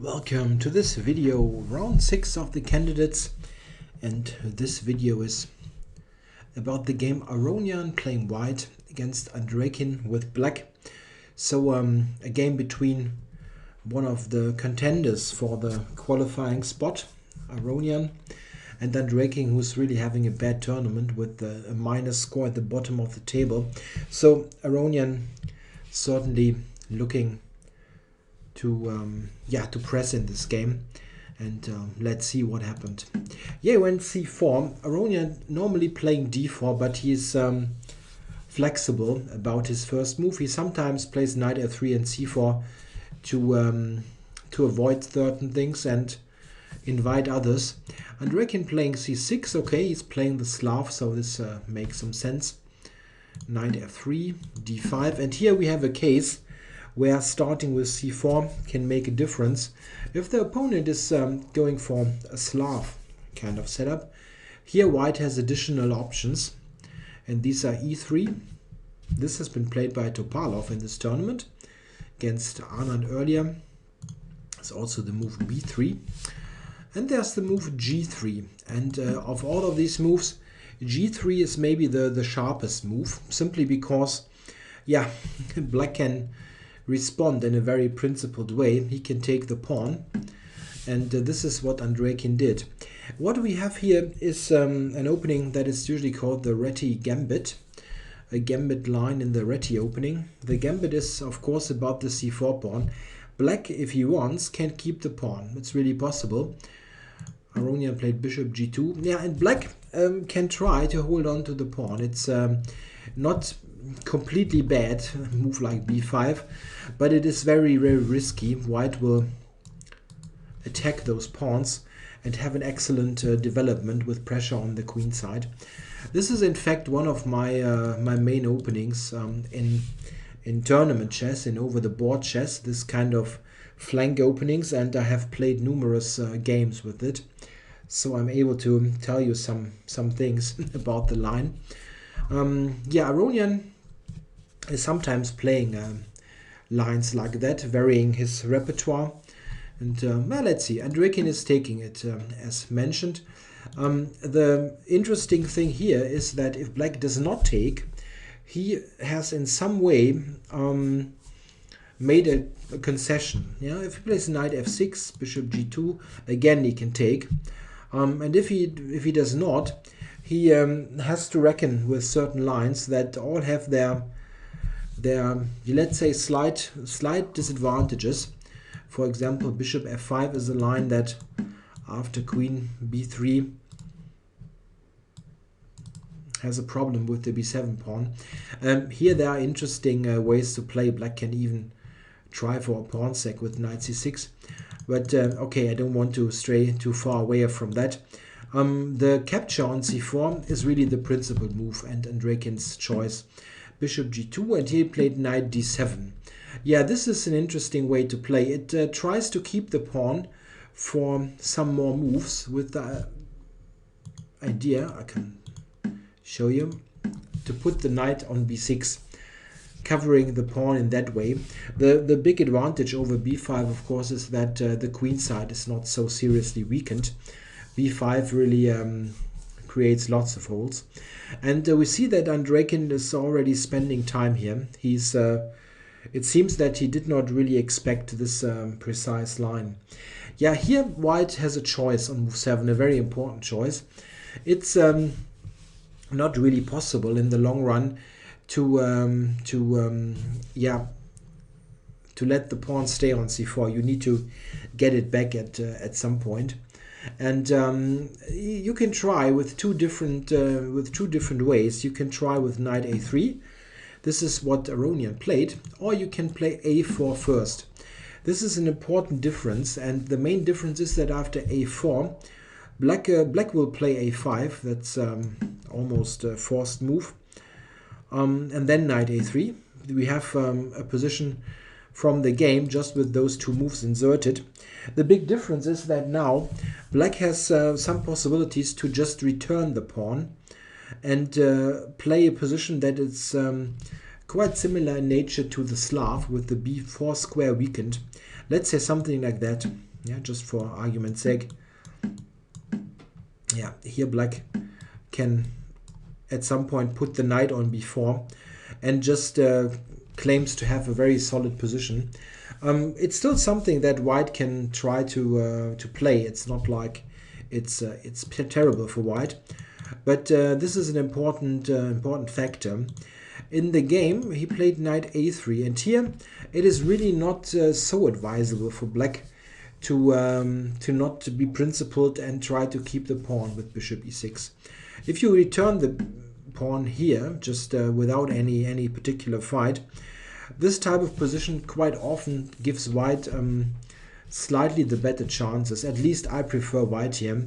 Welcome to this video, round 6 of the candidates, and this video is about the game Aronian playing white against Andreikin with black. So a game between one of the contenders for the qualifying spot, Aronian, and Andreikin, who's really having a bad tournament with a minus score at the bottom of the table. So Aronian certainly looking to press in this game, and let's see what happened. Yeah, went c4. Aronian normally playing d4, but he's flexible about his first move. He sometimes plays knight f3 and c4 to avoid certain things and invite others. Andreikin playing c6. Okay, he's playing the Slav, so this makes some sense. Knight f3, d5, and here we have a case where starting with c4 can make a difference. If the opponent is going for a Slav kind of setup, here white has additional options, and these are e3. This has been played by Topalov in this tournament against Anand earlier. There's also the move b3, and there's the move g3. And of all of these moves, g3 is maybe the sharpest move, simply because, yeah, black can respond in a very principled way. He can take the pawn, and this is what Andreikin did. What we have here is an opening that is usually called the Reti Gambit, a Gambit line in the Reti opening. The Gambit is of course about the c4 pawn. Black, if he wants, can keep the pawn. It's really possible. Aronian played bishop g2. Yeah, and black can try to hold on to the pawn. It's not completely bad move like b5, but it is very, very risky. White will attack those pawns and have an excellent development with pressure on the queen side. This is in fact one of my my main openings in tournament chess, in over the board chess, this kind of flank openings, and I have played numerous games with it, so I'm able to tell you some things about the line. Yeah, Aronian is sometimes playing lines like that, varying his repertoire. And well, let's see. Andreikin is taking it, as mentioned. The interesting thing here is that if black does not take, he has in some way made a concession. Yeah, if he plays knight f6, bishop g2, again he can take. And if he does not, he has to reckon with certain lines that all have their let's say slight disadvantages. For example, bishop f5 is a line that after queen b3 has a problem with the b7 pawn. Here there are interesting ways to play. Black can even try for a pawn sack with knight c6, but okay, I don't want to stray too far away from that. The capture on c4 is really the principal move and Andreikin's choice. Bishop g2, and he played knight d7. Yeah, this is an interesting way to play. It tries to keep the pawn for some more moves with the idea, I can show you, to put the knight on b6, covering the pawn in that way. The big advantage over b5, of course, is that the queen side is not so seriously weakened. b5 really creates lots of holes, and we see that Andreikin is already spending time here. He's it seems that he did not really expect this precise line. Yeah, here white has a choice on move 7, a very important choice. It's not really possible in the long run to let the pawn stay on c4. You need to get it back at some point. And you can try with two different ways. You can try with knight a3. This is what Aronian played, or you can play a4 first. This is an important difference, and the main difference is that after a4, black will play a5. That's almost a forced move, and then knight a3. We have a position from the game just with those two moves inserted. The big difference is that now black has some possibilities to just return the pawn and play a position that is quite similar in nature to the Slav, with the b4 square weakened. Let's say something like that. Yeah, just for argument's sake. Yeah, here black can at some point put the knight on b4 and just claims to have a very solid position. It's still something that white can try to play. It's not like it's terrible for white, but this is an important factor. In the game, he played knight a3, and here it is really not so advisable for black to not be principled and try to keep the pawn with bishop e6. If you return the pawn here, just without any particular fight, this type of position quite often gives white slightly the better chances. At least I prefer white here.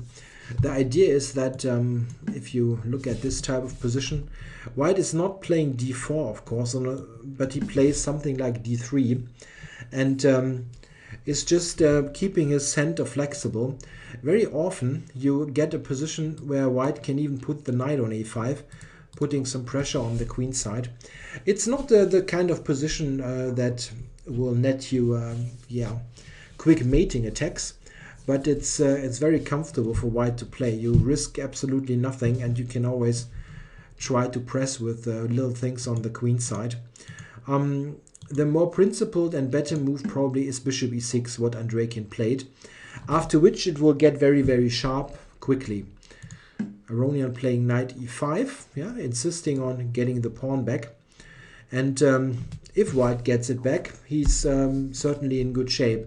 The idea is that if you look at this type of position, white is not playing d4, of course, but he plays something like d3, and is just keeping his center flexible. Very often you get a position where white can even put the knight on a5, putting some pressure on the queen side. It's not the kind of position that will net you quick mating attacks, but it's very comfortable for white to play. You risk absolutely nothing, and you can always try to press with little things on the queen side. The more principled and better move probably is bishop e6, what Andreikin played, after which it will get very, very sharp quickly. Aronian playing knight e5, yeah, insisting on getting the pawn back. And if white gets it back, he's certainly in good shape.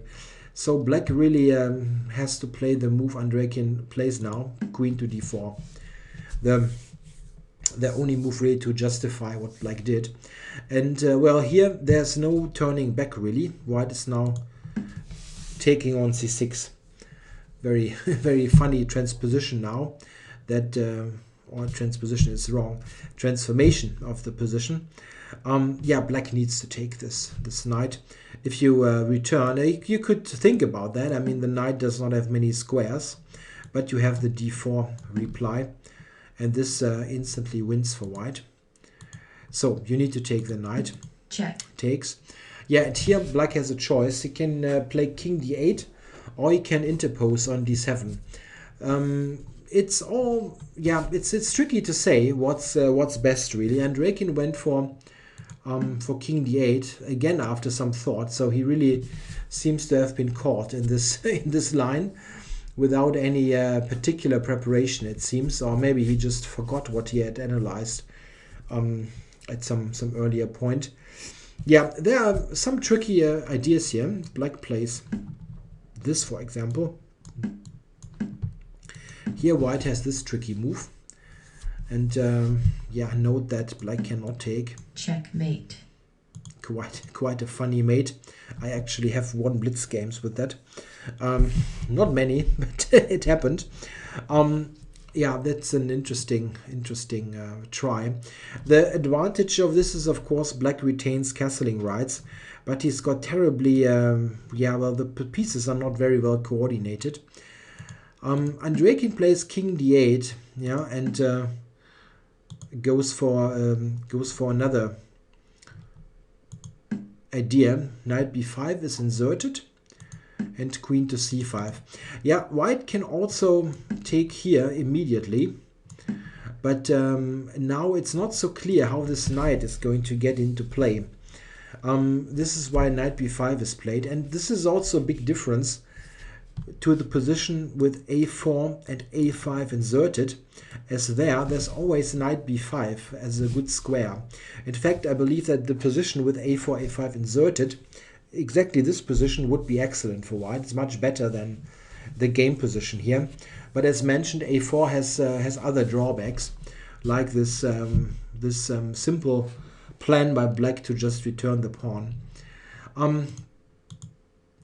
So black really has to play the move Andreikin plays now, queen to d4. The only move really to justify what black did. And well, here there's no turning back really. White is now taking on c6. Very, very funny transposition now. That or transposition is wrong. Transformation of the position. Yeah, black needs to take this knight. If you return, you could think about that. I mean, the knight does not have many squares, but you have the d4 reply, and this instantly wins for white. So you need to take the knight. Check. Takes. Yeah, and here black has a choice. He can play king d8, or he can interpose on d7. It's all, yeah, it's tricky to say what's best really. Andreikin went for king d8 again after some thought, so he really seems to have been caught in this in this line without any particular preparation, it seems, or maybe he just forgot what he had analyzed at some earlier point. Yeah, there are some tricky ideas here. Black plays this, for example. Here white has this tricky move, and yeah, note that black cannot take. Checkmate. Quite a funny mate. I actually have won blitz games with that. Not many, but it happened. Yeah, that's an interesting try. The advantage of this is, of course, black retains castling rights, but he's got terribly yeah, well, the pieces are not very well coordinated. Andreikin plays king d8, yeah, and goes for another idea. Knight b5 is inserted, and queen to c5. Yeah, white can also take here immediately, but now it's not so clear how this knight is going to get into play. This is why knight b5 is played, and this is also a big difference to the position with a4 and a5 inserted, as there's always knight b5 as a good square. In fact, I believe that the position with a4, a5 inserted, exactly this position, would be excellent for white. It's much better than the game position here. But as mentioned, a4 has other drawbacks, like this simple plan by black to just return the pawn.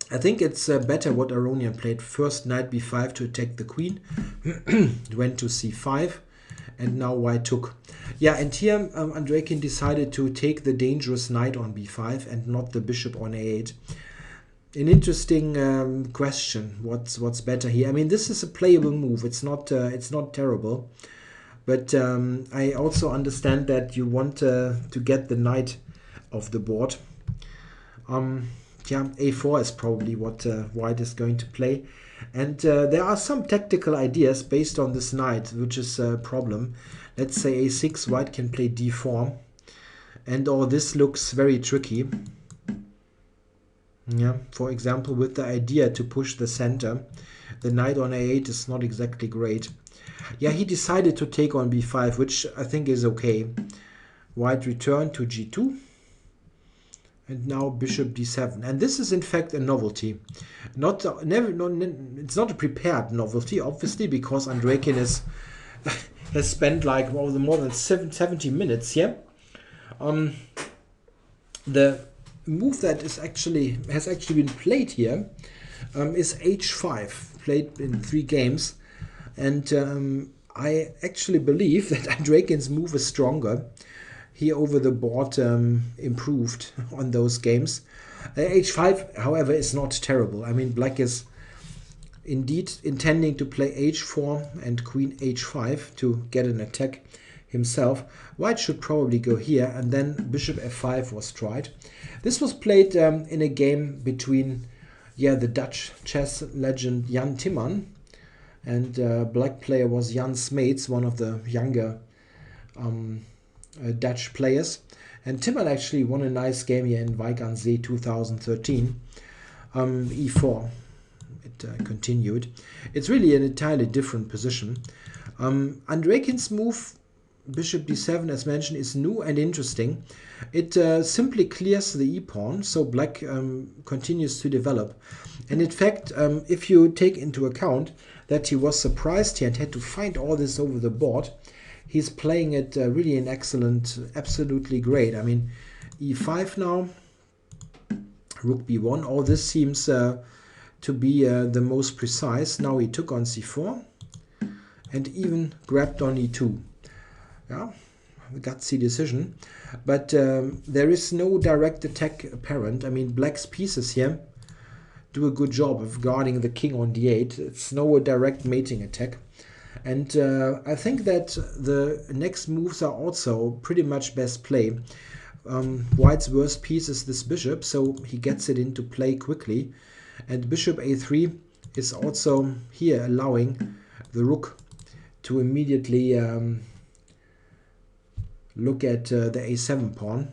I think it's better what Aronian played. First knight b5 to attack the queen, went to c5, and now white took. Yeah, and here Andreikin decided to take the dangerous knight on b5 and not the bishop on a8. An interesting question. What's better here? I mean, this is a playable move. It's not terrible, but I also understand that you want to get the knight off the board. yeah, a4 is probably what white is going to play. And there are some tactical ideas based on this knight, which is a problem. Let's say a6, white can play d4. And all this looks very tricky. Yeah, for example, with the idea to push the center. The knight on a8 is not exactly great. Yeah, he decided to take on b5, which I think is okay. White returned to g2. And now bishop d7. And this is in fact a novelty. It's not a prepared novelty, obviously, because Andreikin has spent like more than 70 minutes here. The move that has actually been played here is h5, played in 3 games. And I actually believe that Andreikin's move is stronger. He over the board improved on those games. h5, however, is not terrible. I mean, black is indeed intending to play h4 and queen h5 to get an attack himself. White should probably go here, and then bishop f5 was tried. This was played in a game between the Dutch chess legend Jan Timman, and black player was Jan Smeets, one of the younger Dutch players. And Timman actually won a nice game here in Weigansee 2013. e4, it continued. It's really an entirely different position. Andreikin's move, bishop d7, as mentioned, is new and interesting. It simply clears the e-pawn, so black continues to develop. And in fact, if you take into account that he was surprised here and had to find all this over the board, he's playing it really an excellent, absolutely great. I mean, e5 now, rook b1, all this seems to be the most precise. Now he took on c4 and even grabbed on e2. Yeah, gutsy decision. But there is no direct attack apparent. I mean, black's pieces here do a good job of guarding the king on d8. It's no direct mating attack. And I think that the next moves are also pretty much best play. White's worst piece is this bishop, so he gets it into play quickly. And bishop a3 is also here allowing the rook to immediately look at the a7 pawn.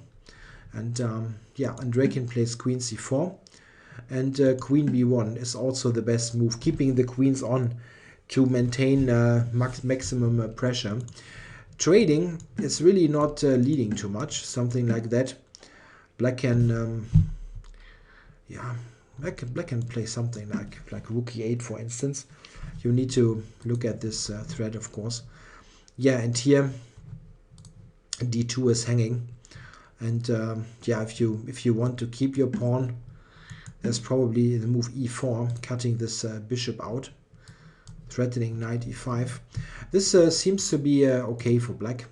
And Andreikin plays queen c4. And queen b1 is also the best move, keeping the queens on to maintain maximum pressure. Trading is really not leading too much, something like that. Black can black can play something like rook e8, for instance. You need to look at this thread, of course. Yeah, and here d2 is hanging, and if you want to keep your pawn, there's probably the move e4, cutting this bishop out, threatening knight e5. This seems to be okay for black.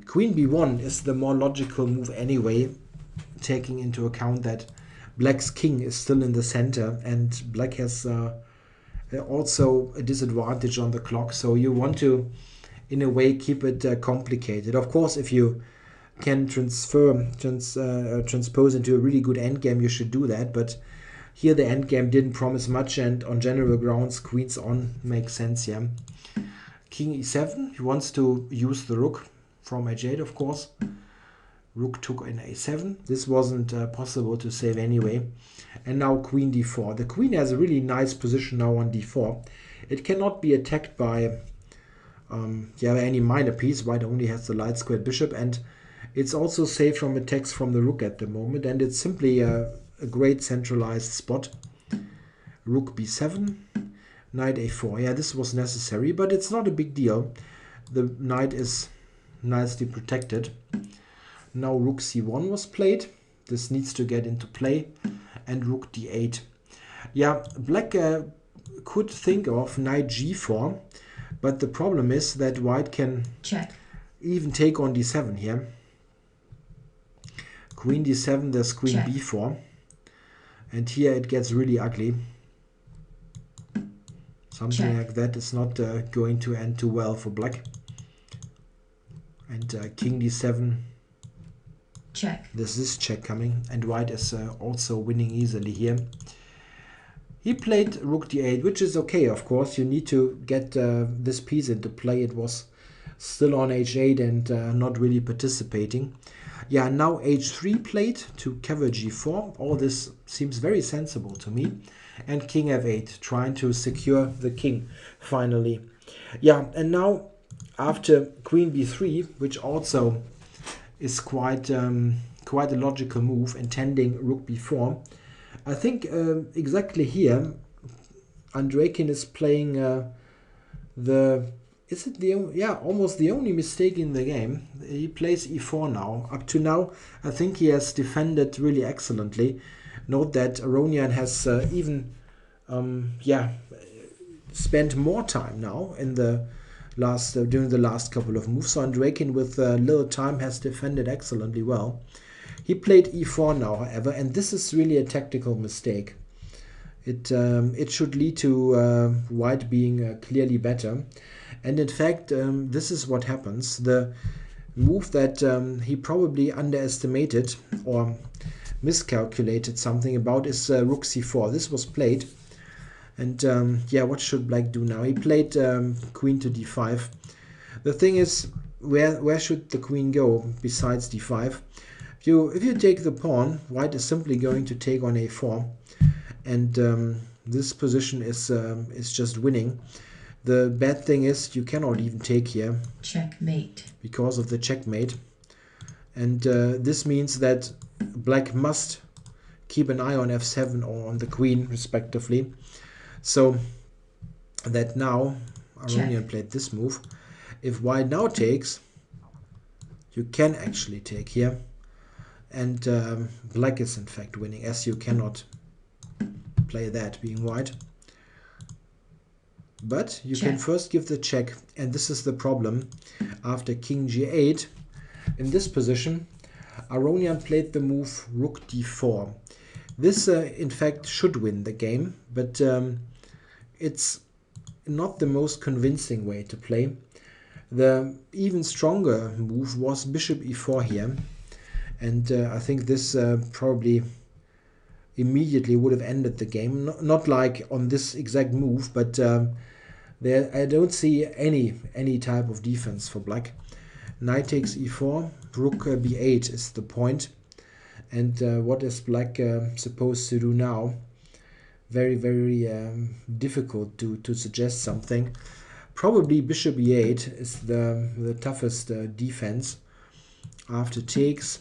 Queen b1 is the more logical move anyway, taking into account that black's king is still in the center and black has also a disadvantage on the clock. So you want to, in a way, keep it complicated. Of course, if you can transpose into a really good endgame, you should do that. But here the endgame didn't promise much, and on general grounds, queens on makes sense here. King e7, he wants to use the rook from h8, of course. Rook took in a7. This wasn't possible to save anyway. And now queen d4. The queen has a really nice position now on d4. It cannot be attacked by any minor piece. White only has the light squared bishop, and it's also safe from attacks from the rook at the moment, and it's simply a great centralized spot. Rook b7, knight a4. Yeah, this was necessary, but it's not a big deal. The knight is nicely protected. Now rook c1 was played. This needs to get into play. And rook d8. Yeah, black could think of knight g4, but the problem is that white can even take on d7 here. Queen d7, there's queen b4. And here it gets really ugly. Something like that is not going to end too well for black. And king d7 Check. This is check coming, and white is also winning easily here. He played rook d8, which is okay, of course. You need to get this piece into play. It was still on h8 and not really participating. Yeah, now h3 played to cover g4. All this seems very sensible to me. And king f8, trying to secure the king finally. Yeah, and now after queen b3, which also is quite quite a logical move, intending rook b4. I think exactly here, Andreikin is playing almost the only mistake in the game. He plays e4 now. Up to now, I think he has defended really excellently. Note that Aronian has even spent more time now in the last during the last couple of moves. So Andreikin with little time has defended excellently well. He played e4 now, however, and this is really a tactical mistake. It should lead to white being clearly better. And in fact, this is what happens. The move that he probably underestimated or miscalculated something about is rook c4. This was played. And what should black do now? He played queen to d5. The thing is, where should the queen go besides d5? If you take the pawn, white is simply going to take on a4. And this position is just winning. The bad thing is you cannot even take here. Checkmate. Because of the checkmate. And this means that black must keep an eye on f7 or on the queen, respectively. So that now Aronian played this move. If white now takes, you can actually take here. And black is in fact winning, as you cannot play that being white. But you can first give the check, and this is the problem. After king g8, in this position, Aronian played the move rook d4. This in fact should win the game, but it's not the most convincing way to play. The even stronger move was bishop e4 here, and I think this probably immediately would have ended the game. Not like on this exact move, but there I don't see any type of defense for black. Knight takes e4, rook b8 is the point. And what is black supposed to do now? Very, very difficult to suggest something. Probably bishop e8 is the toughest defense. After takes,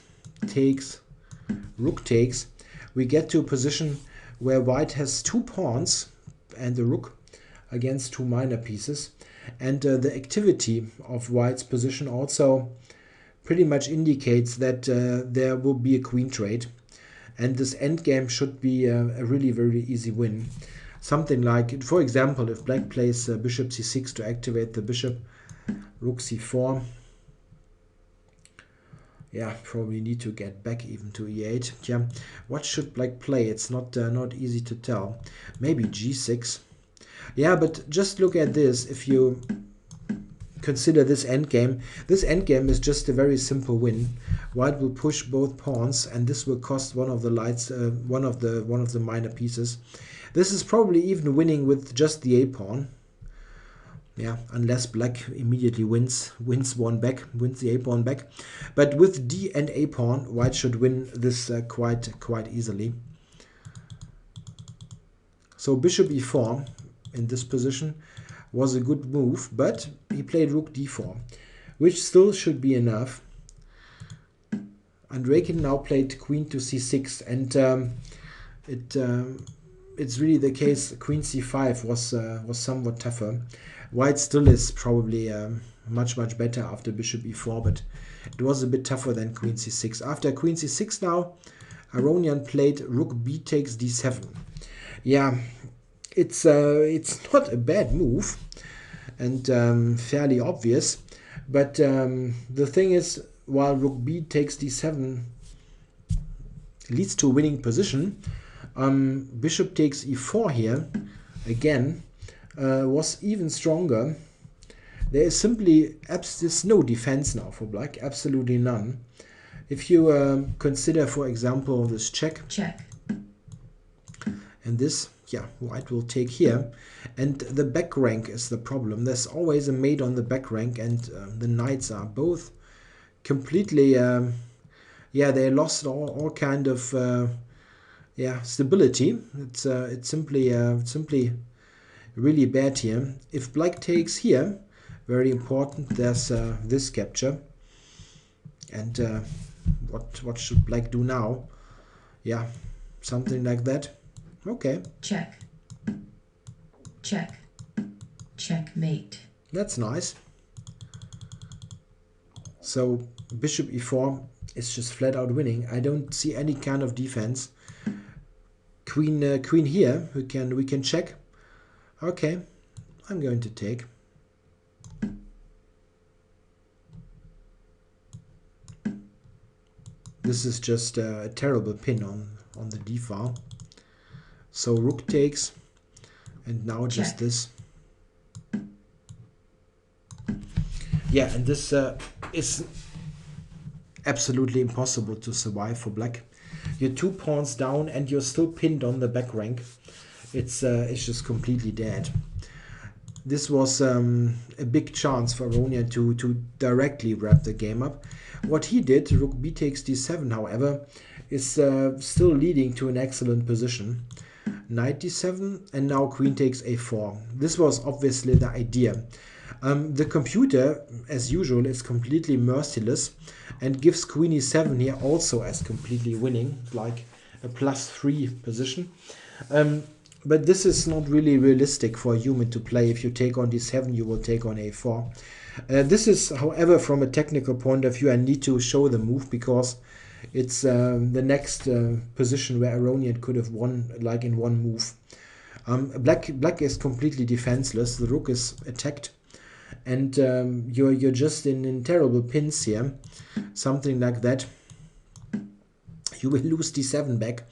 rook takes, we get to a position where white has two pawns and the rook against two minor pieces. And the activity of white's position also pretty much indicates that there will be a queen trade. And this endgame should be a really very easy win. Something like, for example, if black plays bishop c6 to activate the bishop, rook c4. Yeah, probably need to get back even to e8. Yeah, what should black play? It's not easy to tell. Maybe g6. Yeah, but just look at this. If you consider this endgame is just a very simple win. White will push both pawns, and this will cost one of the lights, one of the minor pieces. This is probably even winning with just the a pawn. Yeah, unless black immediately wins the a pawn back. But with d and a pawn, white should win this quite easily. So bishop e4 in this position was a good move, but he played rook d4, which still should be enough. Andreikin now played queen to c6, and it's really the case. Queen c5 was somewhat tougher. White still is probably much better after bishop e4, but it was a bit tougher than queen c6. After queen c6 now, Aronian played rook b takes d7. Yeah, it's not a bad move and fairly obvious, but the thing is, while rook b takes d7 leads to a winning position, bishop takes e4 here again was even stronger. There is simply there's no defense now for black, absolutely none. If you consider, for example, this check, and this, yeah, white will take here, and the back rank is the problem. There's always a mate on the back rank, and the knights are both completely, yeah, they lost all kind of, yeah, stability. It's simply really bad here. If black takes here, very important, there's this capture, and what should black do now? Yeah, something like that. Okay. Check. Check. Checkmate. That's nice. So bishop e4 is just flat out winning. I don't see any kind of defense. Queen here. We can check. Okay, I'm going to take. This is just a terrible pin on the d file. So rook takes, and now just this. Yeah, and this is absolutely impossible to survive for black. You're 2 pawns down and you're still pinned on the back rank. It's just completely dead. This was a big chance for Aronian to directly wrap the game up. What he did, rook b takes d7, however, is still leading to an excellent position. Knight d7, and now queen takes a4. This was obviously the idea. The computer, as usual, is completely merciless and gives queen e7 here also as completely winning, like a +3 position. But this is not really realistic for a human to play. If you take on d7, you will take on a4. This is, however, from a technical point of view, I need to show the move because it's the next position where Aronian could have won, like in one move. Black is completely defenseless. The rook is attacked, and you're just in terrible pins here. Something like that. You will lose d7 back.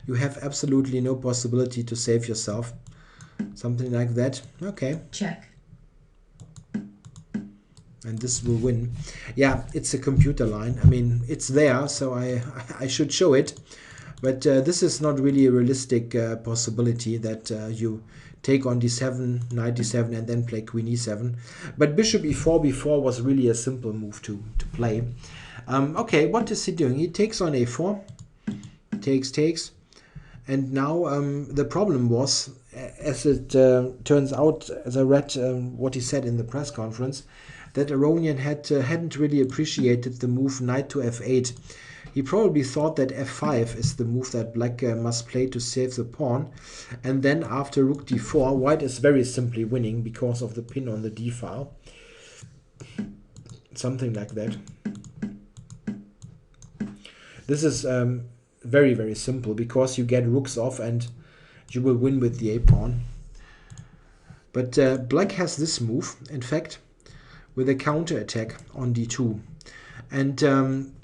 You have absolutely no possibility to save yourself. Something like that. Okay. Check. And this will win. Yeah, it's a computer line. I mean, it's there, so I should show it. But this is not really a realistic possibility that you take on d7, knight d7, and then play queen e7. But bishop e4 before was really a simple move to play. Okay, what is he doing? He takes on a4. Takes. And now the problem was, as it turns out, as I read what he said in the press conference, that Aronian hadn't really appreciated the move knight to f8. He probably thought that f5 is the move that black must play to save the pawn. And then after rook d4, white is very simply winning because of the pin on the d file. Something like that. This is very, very simple because you get rooks off and you will win with the a-pawn. But black has this move, in fact, with a counter attack on d2. And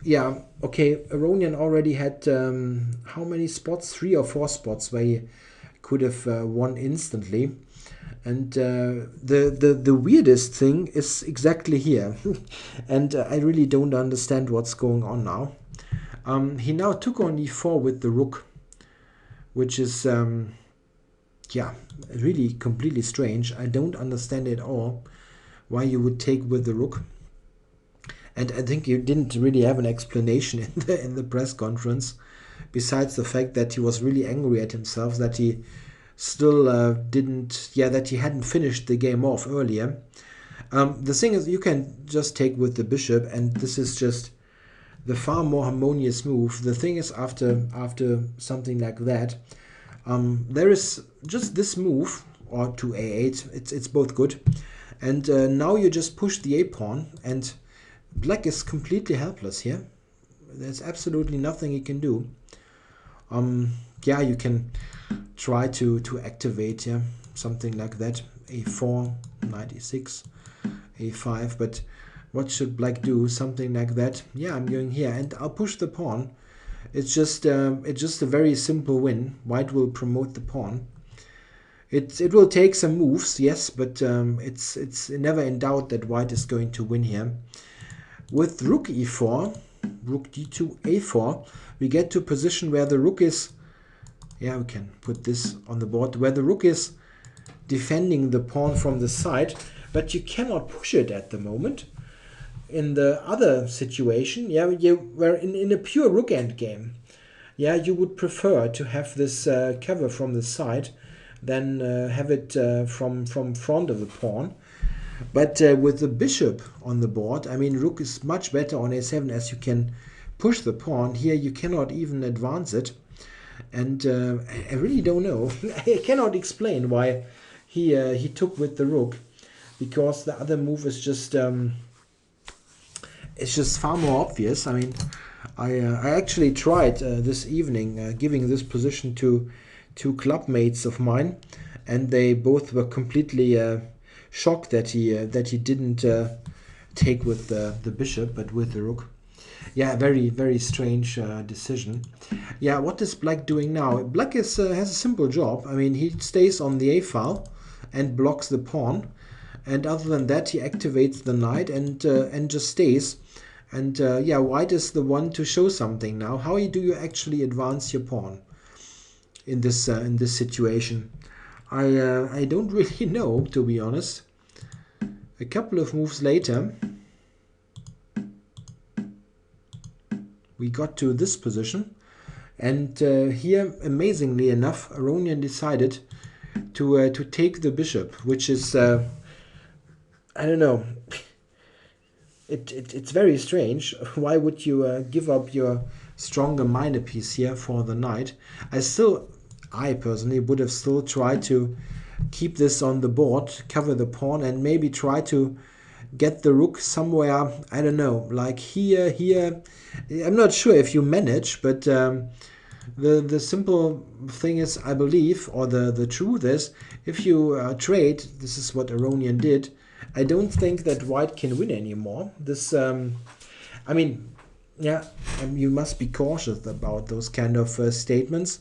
yeah, okay, Aronian already had how many spots? 3 or 4 spots where he could have won instantly. And the weirdest thing is exactly here. And I really don't understand what's going on now. He now took on e4 with the rook, which is, yeah, really completely strange. I don't understand at all why you would take with the rook. And I think you didn't really have an explanation in the press conference, besides the fact that he was really angry at himself that he still that he hadn't finished the game off earlier. The thing is, you can just take with the bishop, and this is just the far more harmonious move. The thing is, after something like that, there is just this move, or to a8. It's both good, and now you just push the a-pawn, and black is completely helpless here. There's absolutely nothing he can do. Yeah, you can try to activate something like that. a4, knight e6, a5, but what should black do? Something like that. Yeah, I'm going here and I'll push the pawn. It's just a very simple win. White will promote the pawn. It will take some moves, yes, but it's never in doubt that white is going to win here. With rook e4, rook d2, a4, we get to a position where the rook is, yeah, we can put this on the board, where the rook is defending the pawn from the side, but you cannot push it at the moment. In the other situation, yeah, where in a pure rook endgame, yeah, you would prefer to have this cover from the side than have it from front of the pawn. But with the bishop on the board, I mean, rook is much better on a7 as you can push the pawn. Here you cannot even advance it. And I really don't know. I cannot explain why he took with the rook, because the other move is just it's just far more obvious. I mean, I actually tried this evening giving this position to two clubmates of mine, and they both were completely shocked that he didn't take with the bishop but with the rook. Yeah, very, very strange decision. Yeah, what is black doing now? Black is has a simple job. I mean, he stays on the a file and blocks the pawn, and other than that he activates the knight and just stays. And yeah, white is the one to show something now. How do you actually advance your pawn in this situation? I don't really know, to be honest. A couple of moves later, we got to this position, and here, amazingly enough, Aronian decided to take the bishop, which is I don't know. It's very strange. Why would you give up your stronger minor piece here for the knight? I personally would have still tried to keep this on the board, cover the pawn, and maybe try to get the rook somewhere, I don't know, like here. I'm not sure if you manage, but the simple thing is, I believe, or the truth is, if you trade, this is what Aronian did, I don't think that white can win anymore. This, I mean, yeah, you must be cautious about those kind of statements.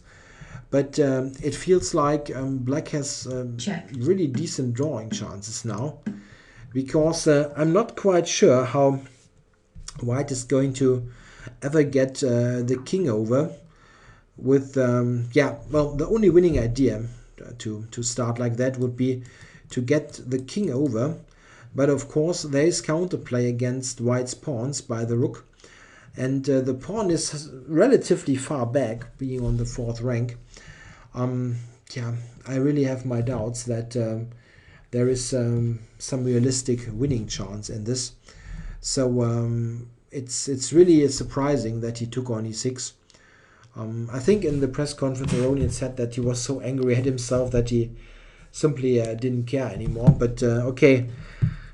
But it feels like black has really decent drawing chances now, because I'm not quite sure how white is going to ever get the king over with, yeah, well, the only winning idea to start like that would be to get the king over. But of course there is counterplay against white's pawns by the rook, and the pawn is relatively far back, being on the 4th rank. Yeah, I really have my doubts that there is some realistic winning chance in this. So it's really surprising that he took on e6. I think in the press conference Aronian said that he was so angry at himself that he simply didn't care anymore. But okay,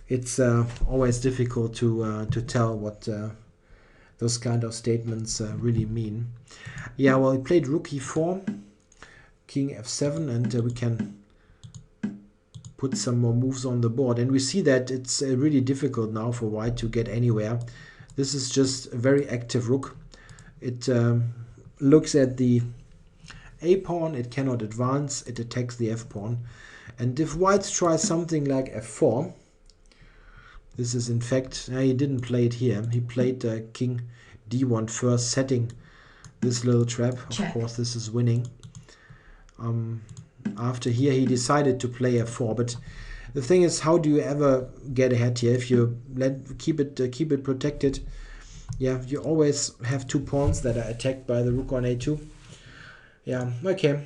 it's always difficult to tell what those kind of statements really mean. Yeah, well, he played rook e4, king f7, and we can put some more moves on the board. And we see that it's really difficult now for white to get anywhere. This is just a very active rook. It looks at the a pawn, it cannot advance, it attacks the f pawn. And if white tries something like f4, this is in fact, he didn't play it here. He played king d1 first, setting this little trap. Of course, this is winning. After here, he decided to play f4. But the thing is, how do you ever get ahead here? If you keep it protected, yeah, you always have two pawns that are attacked by the rook on a2. Yeah, okay.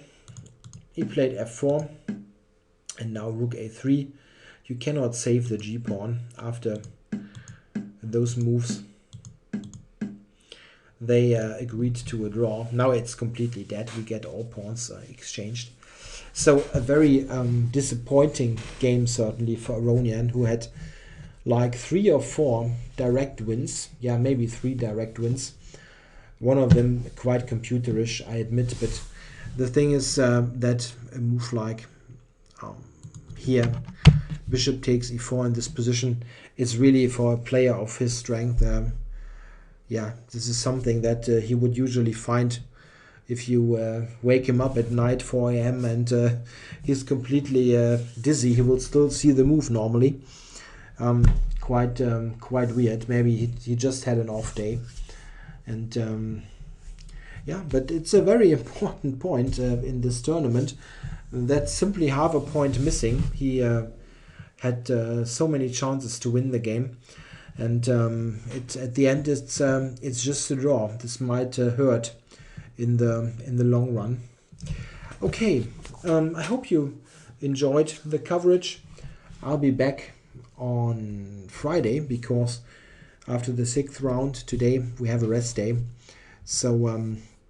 He played f4, and now rook a3. You cannot save the g pawn after those moves. They agreed to a draw. Now it's completely dead. We get all pawns exchanged. So a very disappointing game, certainly, for Aronian, who had like 3 or 4 direct wins. Yeah, maybe 3 direct wins. One of them quite computerish, I admit. But the thing is that a move like here, bishop takes e4 in this position, is really for a player of his strength. Yeah, this is something that he would usually find if you wake him up at night 4 a.m. and he's completely dizzy. He will still see the move normally. Quite weird. Maybe he just had an off day. And yeah, but it's a very important point in this tournament. That's simply half a point missing. He had so many chances to win the game, and at the end it's just a draw. This might hurt in the long run. Okay, I hope you enjoyed the coverage. I'll be back on Friday because after the 6th round today we have a rest day. So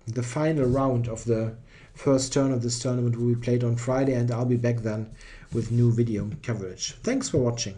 the final round of the first turn of this tournament will be played on Friday, and I'll be back then with new video coverage. Thanks for watching.